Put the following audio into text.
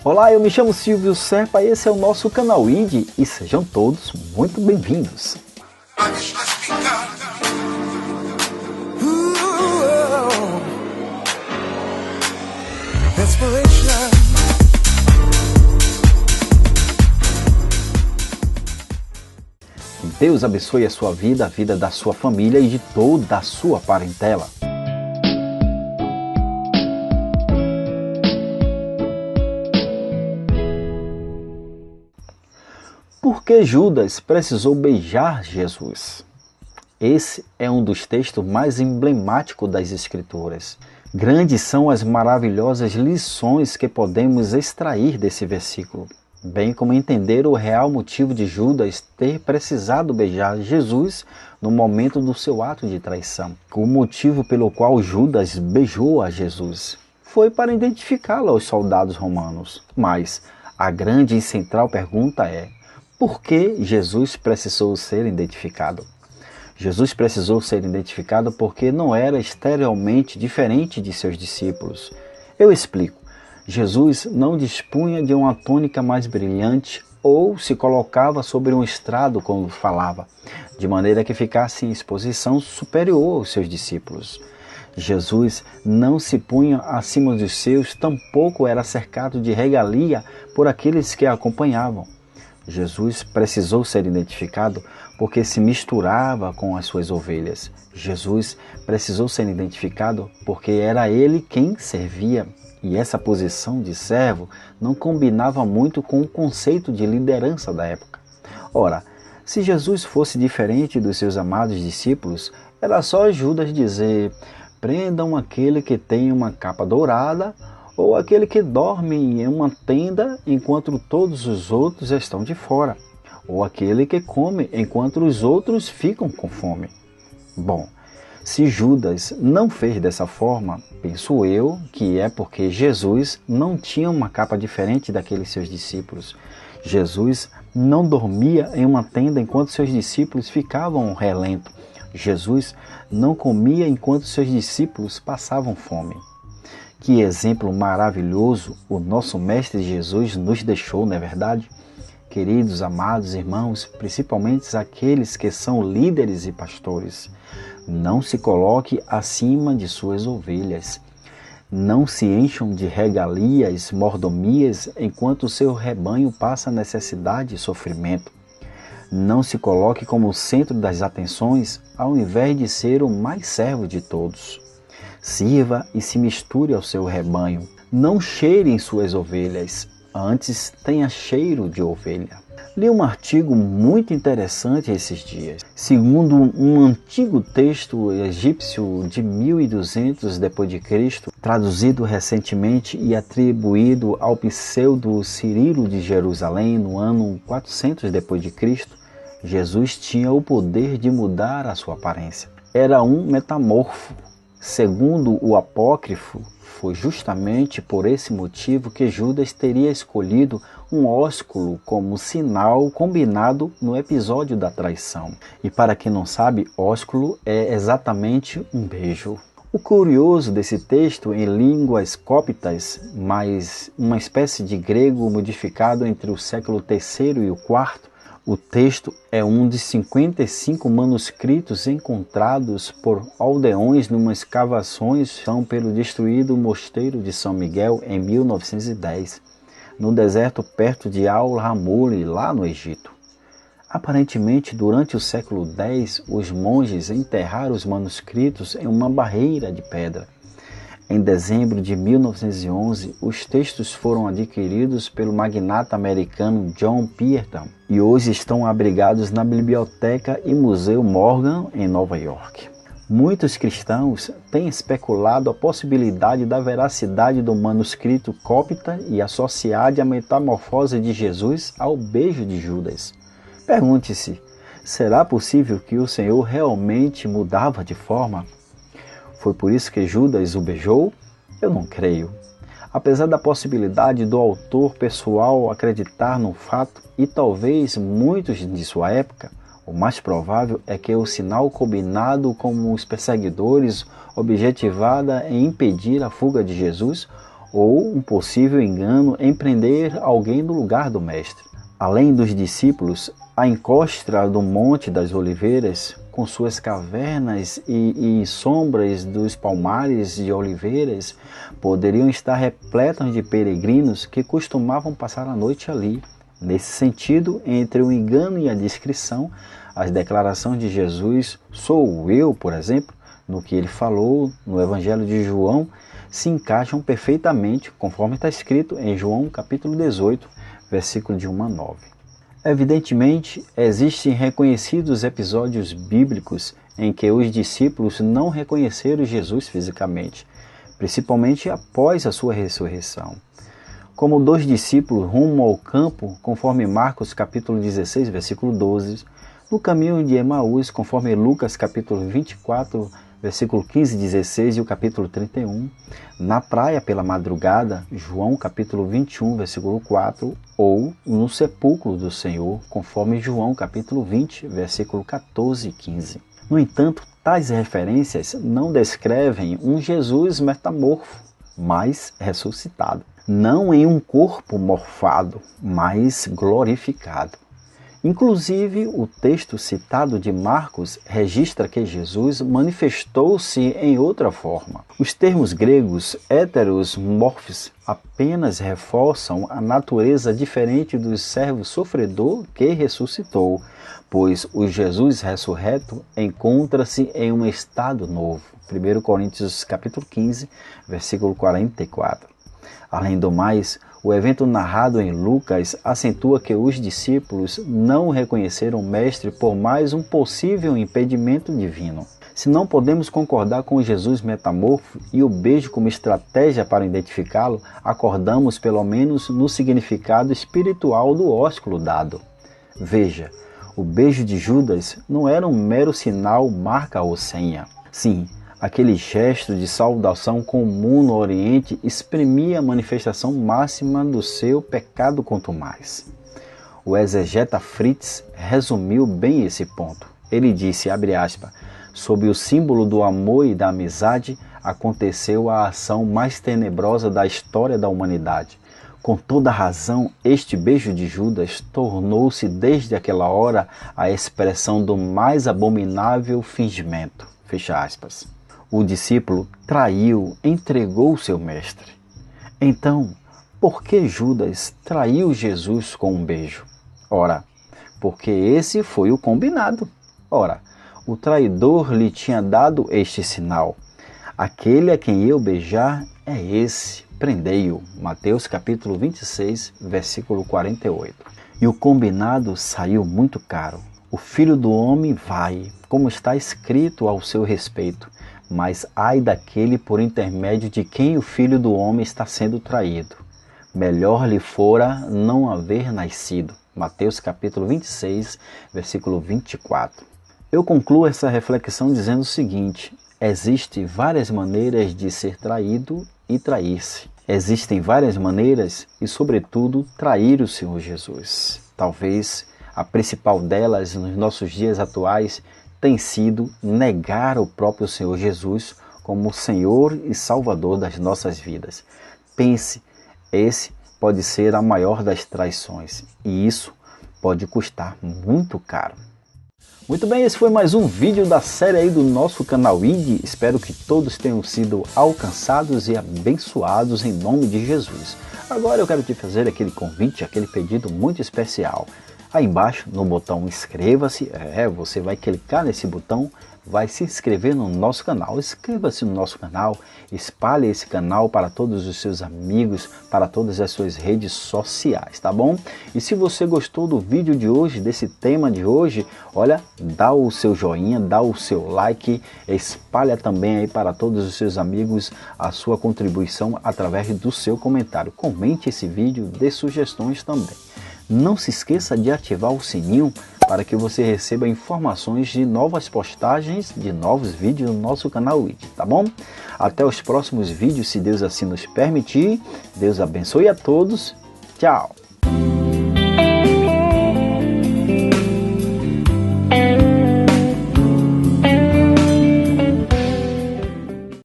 Olá, eu me chamo Silvio Serpa, esse é o nosso canal ID e sejam todos muito bem-vindos. Deus abençoe a sua vida, a vida da sua família e de toda a sua parentela. Por que Judas precisou beijar Jesus? Esse é um dos textos mais emblemáticos das Escrituras. Grandes são as maravilhosas lições que podemos extrair desse versículo, bem como entender o real motivo de Judas ter precisado beijar Jesus no momento do seu ato de traição. O motivo pelo qual Judas beijou a Jesus foi para identificá-lo aos soldados romanos. Mas a grande e central pergunta é: por que Jesus precisou ser identificado? Jesus precisou ser identificado porque não era exteriormente diferente de seus discípulos. Eu explico. Jesus não dispunha de uma túnica mais brilhante ou se colocava sobre um estrado quando falava, de maneira que ficasse em exposição superior aos seus discípulos. Jesus não se punha acima dos seus, tampouco era cercado de regalia por aqueles que a acompanhavam. Jesus precisou ser identificado porque se misturava com as suas ovelhas. Jesus precisou ser identificado porque era ele quem servia. E essa posição de servo não combinava muito com o conceito de liderança da época. Ora, se Jesus fosse diferente dos seus amados discípulos, era só Judas dizer: prendam aquele que tem uma capa dourada ou aquele que dorme em uma tenda enquanto todos os outros estão de fora, ou aquele que come enquanto os outros ficam com fome. Bom, se Judas não fez dessa forma, penso eu que é porque Jesus não tinha uma capa diferente daqueles seus discípulos. Jesus não dormia em uma tenda enquanto seus discípulos ficavam relento. Jesus não comia enquanto seus discípulos passavam fome. Que exemplo maravilhoso o nosso Mestre Jesus nos deixou, não é verdade? Queridos, amados irmãos, principalmente aqueles que são líderes e pastores, não se coloque acima de suas ovelhas. Não se encham de regalias, mordomias, enquanto o seu rebanho passa necessidade e sofrimento. Não se coloque como o centro das atenções, ao invés de ser o mais servo de todos. Sirva e se misture ao seu rebanho. Não cheire em suas ovelhas, antes tenha cheiro de ovelha. Li um artigo muito interessante esses dias. Segundo um antigo texto egípcio de 1200 d.C., traduzido recentemente e atribuído ao pseudo Cirilo de Jerusalém no ano 400 d.C., Jesus tinha o poder de mudar a sua aparência. Era um metamorfo. Segundo o apócrifo, foi justamente por esse motivo que Judas teria escolhido um ósculo como sinal combinado no episódio da traição. E para quem não sabe, ósculo é exatamente um beijo. O curioso desse texto em línguas cóptas, mas uma espécie de grego modificado entre o século III e o IV, o texto é um de 55 manuscritos encontrados por aldeões numa escavações pelo destruído mosteiro de São Miguel em 1910, no deserto perto de Al-Hammuri, lá no Egito. Aparentemente, durante o século X, os monges enterraram os manuscritos em uma barreira de pedra. Em dezembro de 1911, os textos foram adquiridos pelo magnata americano John Pierton e hoje estão abrigados na Biblioteca e Museu Morgan, em Nova York. Muitos cristãos têm especulado a possibilidade da veracidade do manuscrito cópita e associar a metamorfose de Jesus ao beijo de Judas. Pergunte-se, será possível que o Senhor realmente mudava de forma? Foi por isso que Judas o beijou? Eu não creio. Apesar da possibilidade do autor pessoal acreditar no fato, e talvez muitos de sua época, o mais provável é que o sinal combinado com os perseguidores objetivada em impedir a fuga de Jesus ou um possível engano em prender alguém no lugar do mestre. Além dos discípulos, a encosta do Monte das Oliveiras, com suas cavernas e sombras dos palmares de oliveiras, poderiam estar repletas de peregrinos que costumavam passar a noite ali. Nesse sentido, entre o engano e a descrição, as declarações de Jesus, sou eu, por exemplo, no que ele falou no Evangelho de João, se encaixam perfeitamente, conforme está escrito em João capítulo 18, versículo de 1 a 9. Evidentemente, existem reconhecidos episódios bíblicos em que os discípulos não reconheceram Jesus fisicamente, principalmente após a sua ressurreição. Como 2 discípulos rumo ao campo, conforme Marcos capítulo 16, versículo 12, no caminho de Emaús, conforme Lucas capítulo 24, versículo 15 e 16 e o capítulo 31, na praia pela madrugada, João capítulo 21, versículo 4, ou no sepulcro do Senhor, conforme João capítulo 20, versículo 14 e 15. No entanto, tais referências não descrevem um Jesus metamorfo, mas ressuscitado, não em um corpo morfado, mas glorificado. Inclusive, o texto citado de Marcos registra que Jesus manifestou-se em outra forma. Os termos gregos heteros morphos apenas reforçam a natureza diferente do servo sofredor que ressuscitou, pois o Jesus ressurreto encontra-se em um estado novo. 1 Coríntios capítulo 15, versículo 44. Além do mais, o evento narrado em Lucas acentua que os discípulos não reconheceram o Mestre por mais um possível impedimento divino. Se não podemos concordar com Jesus metamorfo e o beijo como estratégia para identificá-lo, acordamos pelo menos no significado espiritual do ósculo dado. Veja, o beijo de Judas não era um mero sinal, marca ou senha. Sim, aquele gesto de saudação comum no Oriente exprimia a manifestação máxima do seu pecado contumaz. O exegeta Fritz resumiu bem esse ponto. Ele disse, abre aspas, sob o símbolo do amor e da amizade, aconteceu a ação mais tenebrosa da história da humanidade. Com toda razão, este beijo de Judas tornou-se desde aquela hora a expressão do mais abominável fingimento. Fecha aspas. O discípulo traiu, entregou seu mestre. Então, por que Judas traiu Jesus com um beijo? Ora, porque esse foi o combinado. Ora, o traidor lhe tinha dado este sinal. Aquele a quem eu beijar é esse, prendei-o. Mateus capítulo 26, versículo 48. E o combinado saiu muito caro. O Filho do Homem vai, como está escrito ao seu respeito, mas ai daquele por intermédio de quem o Filho do Homem está sendo traído. Melhor lhe fora não haver nascido. Mateus capítulo 26, versículo 24. Eu concluo essa reflexão dizendo o seguinte: existem várias maneiras de ser traído e trair-se. Existem várias maneiras e, sobretudo, trair o Senhor Jesus. Talvez a principal delas nos nossos dias atuais tem sido negar o próprio Senhor Jesus como Senhor e Salvador das nossas vidas. Pense, esse pode ser a maior das traições e isso pode custar muito caro. Muito bem, esse foi mais um vídeo da série aí do nosso canal ID. Espero que todos tenham sido alcançados e abençoados em nome de Jesus. Agora eu quero te fazer aquele convite, aquele pedido muito especial. Aí embaixo, no botão inscreva-se, você vai clicar nesse botão, vai se inscrever no nosso canal. Inscreva-se no nosso canal, espalhe esse canal para todos os seus amigos, para todas as suas redes sociais, tá bom? E se você gostou do vídeo de hoje, desse tema de hoje, olha, dá o seu joinha, dá o seu like, espalha também aí para todos os seus amigos a sua contribuição através do seu comentário. Comente esse vídeo, dê sugestões também. Não se esqueça de ativar o sininho para que você receba informações de novas postagens, de novos vídeos no nosso canal ID, tá bom? Até os próximos vídeos, se Deus assim nos permitir. Deus abençoe a todos. Tchau!